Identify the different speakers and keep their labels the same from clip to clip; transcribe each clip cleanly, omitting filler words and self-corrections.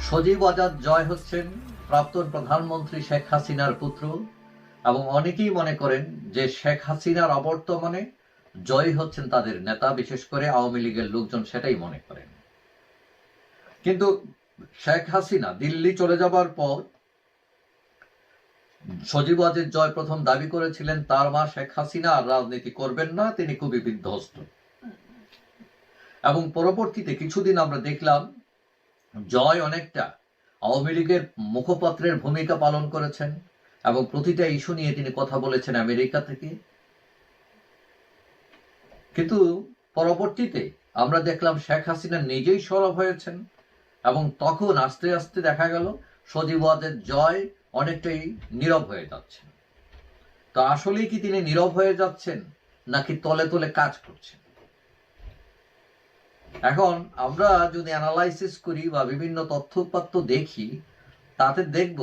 Speaker 1: সজীব আজাদ জয় হচ্ছেন প্রাক্তন প্রধানমন্ত্রী শেখ হাসিনার পুত্র এবং অনেকেই মনে করেন যে শেখ হাসিনার অবর্তমানে জয় হচ্ছেন তাদের নেতা, বিশেষ করে আওয়ামী লীগের লোকজন সেটাই মনে করেন। কিন্তু শেখ হাসিনা দিল্লি চলে যাবার পর সজীব আজাদ জয় প্রথম দাবি করেছিলেন তার মা শেখ হাসিনা আর রাজনীতি করবেন না, তিনি খুবই বিধ্বস্ত। এবং পরবর্তীতে কিছুদিন আমরা দেখলাম জয় অনেকটা আওয়ামী লীগের মুখপাত্রের ভূমিকা পালন করেছেন এবং প্রতিটা ইস্যু নিয়ে তিনি কথা বলেছেন আমেরিকা থেকে। কিন্তু পরবর্তীতে আমরা দেখলাম শেখ হাসিনা নিজেই সরব হয়েছেন এবং তখন আস্তে আস্তে দেখা গেল সজীব আজাদ জয় অনেকটাই নীরব হয়ে যাচ্ছেন। তো আসলেই কি তিনি নীরব হয়ে যাচ্ছেন নাকি তলে তলে কাজ করছেন? এখন আমরা যদি অ্যানালাইসিস করি বা বিভিন্ন তথ্যপাত্র দেখি, তাতে দেখব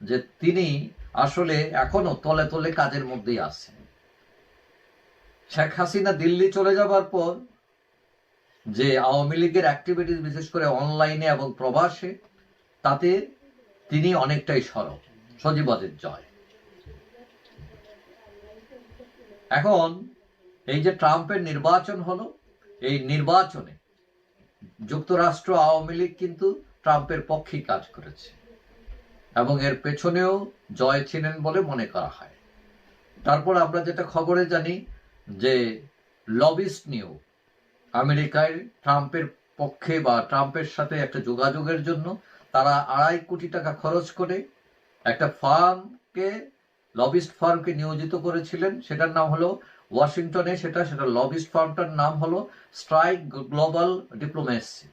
Speaker 1: যে তিনি আসলে এখনো তলে তলে কাজের মধ্যেই আছেন। শেখ হাসিনা দিল্লি চলে যাবার পর যে আওয়ামী লীগের অ্যাক্টিভিটিস, বিশেষ করে অনলাইনে এবং প্রবাসে, তাতে তিনি অনেকটাই সরব, সজীব আজাদ জয়। এখন এই যে ট্রাম্পের নির্বাচন হলো, এই নির্বাচনে যুক্তরাষ্ট্র আওয়ামী লীগ কিন্তু ট্রাম্পের পক্ষেই কাজ করেছে এবং এর পেছনেও জয় ছিলেন বলে মনে করা হয়। তারপর আমরা যেটা খবরে জানি যে লবিস্ট নিয়েও আমেরিকায় ট্রাম্পের পক্ষে বা ট্রাম্পের সাথে একটা যোগাযোগের জন্য তারা 2.5 কোটি টাকা খরচ করে একটা ফার্মকে, লবিস্ট ফার্মকে নিয়োজিত করেছিলেন। সেটার নাম হলো ওয়াশিংটনে, সেটা লবিস্ট ফার্মটার নাম হলো স্ট্রাইক গ্লোবাল ডিপ্লোমেসি।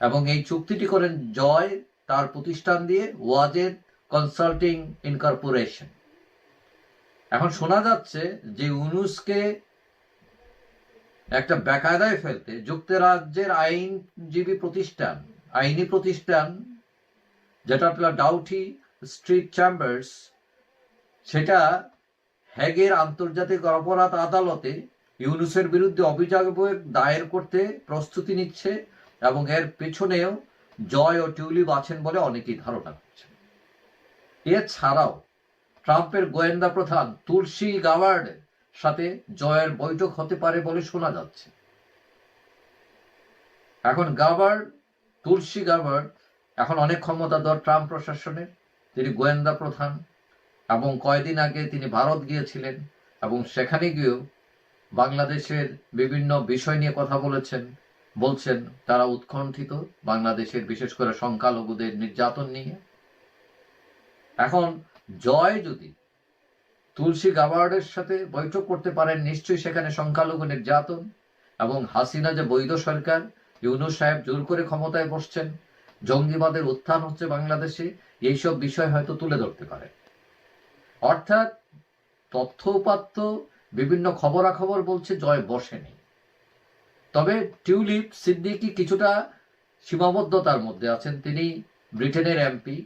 Speaker 1: এবং এই চুক্তিটি করেন জয় তার প্রতিষ্ঠান দিয়ে, ওয়াজেদ কনসাল্টিং ইনকর্পোরেশন। এখন শোনা যাচ্ছে যে ইউনুসকে একটা বেকায়দায় ফেলতে যুক্তরাজ্যের আইনি প্রতিষ্ঠান যেটা ডাউটি স্ট্রিট চেম্বার্স, সেটা হেগের আন্তর্জাতিক অপরাধ আদালতে ইউনুসের বিরুদ্ধে অভিযোগ দায়ের করতে প্রস্তুতি নিচ্ছে এবং এর পেছনেও জয় ও টিউলিপ আছেন বলে অনেকেই ধারণা করছেন। এছাড়াও ট্রাম্পের গোয়েন্দা প্রধান তুলসী গাবার্ডের সাথে জয়ের বৈঠক হতে পারে বলে শোনা যাচ্ছে। এখন তুলসী গাবার্ড এখন অনেক ক্ষমতাধর ট্রাম্প প্রশাসনের, তিনি গোয়েন্দা প্রধান এবং কয়েকদিন আগে তিনি ভারত গিয়েছিলেন এবং সেখানে গিয়েও বাংলাদেশের বিভিন্ন বিষয় নিয়ে কথা বলছেন তারা উৎকণ্ঠিত বাংলাদেশের বিশেষ করে সংখ্যালঘুদের নির্যাতন নিয়ে। এখন জয় যদি তুলসী গাবার্ডের সাথে বৈঠক করতে পারেন, নিশ্চয়ই সেখানে সংখ্যালঘু নির্যাতন এবং হাসিনা যে বৈধ সরকার, ইউনূস সাহেব জোর করে ক্ষমতায় বসছেন, জঙ্গিবাদের উত্থান হচ্ছে বাংলাদেশে, এইসব বিষয় হয়তো তুলে ধরতে পারে। অর্থাৎ তথ্যপাত্র বিভিন্ন খবরাখবর বলছে জয় বসেনি। তবে টিউলিপ সিদ্দিকী কিছুটা সীমাবদ্ধতার মধ্যে আছেন। তিনি ব্রিটেনের এমপি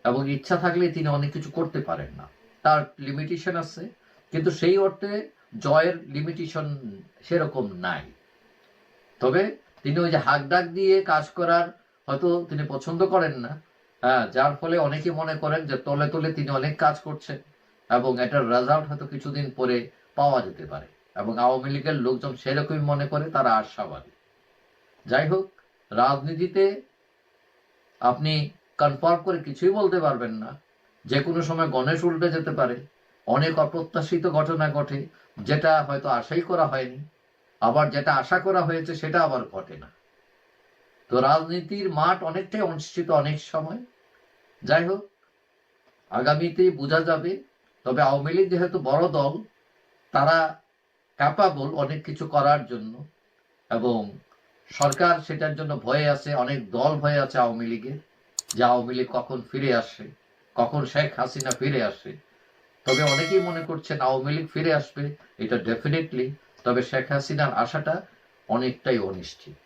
Speaker 1: এবং ইচ্ছা থাকলে তিনি অনেক কিছু করতে পারেন না, তার লিমিটেশন আছে। কিন্তু সেই অর্থে জয়ের লিমিটেশন সেরকম নাই। তবে তিনি ওই যে হাক ডাক দিয়ে কাজ করার হয়তো তিনি পছন্দ করেন না, যার ফলে অনেকে মনে করেন যে তলে তলে তিনি অনেক কাজ করছেন এবং এটার রেজাল্ট হয়তো কিছুদিন পরে পাওয়া যেতে পারে এবং আওয়ামী লীগের লোকজন সেরকমই মনে করে, তারা আশাবাদী। যাই হোক, রাজনীতিতে আপনি কনফার্ম করে কিছুই বলতে পারবেন না, যে কোনো সময় গণেশ উল্টে যেতে পারে, অনেক অপ্রত্যাশিত ঘটনা ঘটে যেটা হয়তো আশাই করা হয়নি, আবার যেটা আশা করা হয়েছে সেটা আবার ঘটে না। তো রাজনীতির মাঠ অনেকটাই অনিশ্চিত অনেক সময়। যাই হোক, আগামীতেই বোঝা যাবে। তবে আওয়ামী লীগ যেহেতু বড় দল, তারা ক্যাপাবল অনেক কিছু করার জন্য এবং সরকার সেটার জন্য ভয়ে আছে, অনেক দল ভয়ে আছে আওয়ামী লীগের, যে আওয়ামী লীগ কখন ফিরে আসে, কখন শেখ হাসিনা ফিরে আসে। তবে অনেকেই মনে করছেন আওয়ামী লীগ ফিরে আসবে, এটা ডেফিনেটলি। তবে শেখ হাসিনার আশাটা অনেকটাই অনিশ্চিত।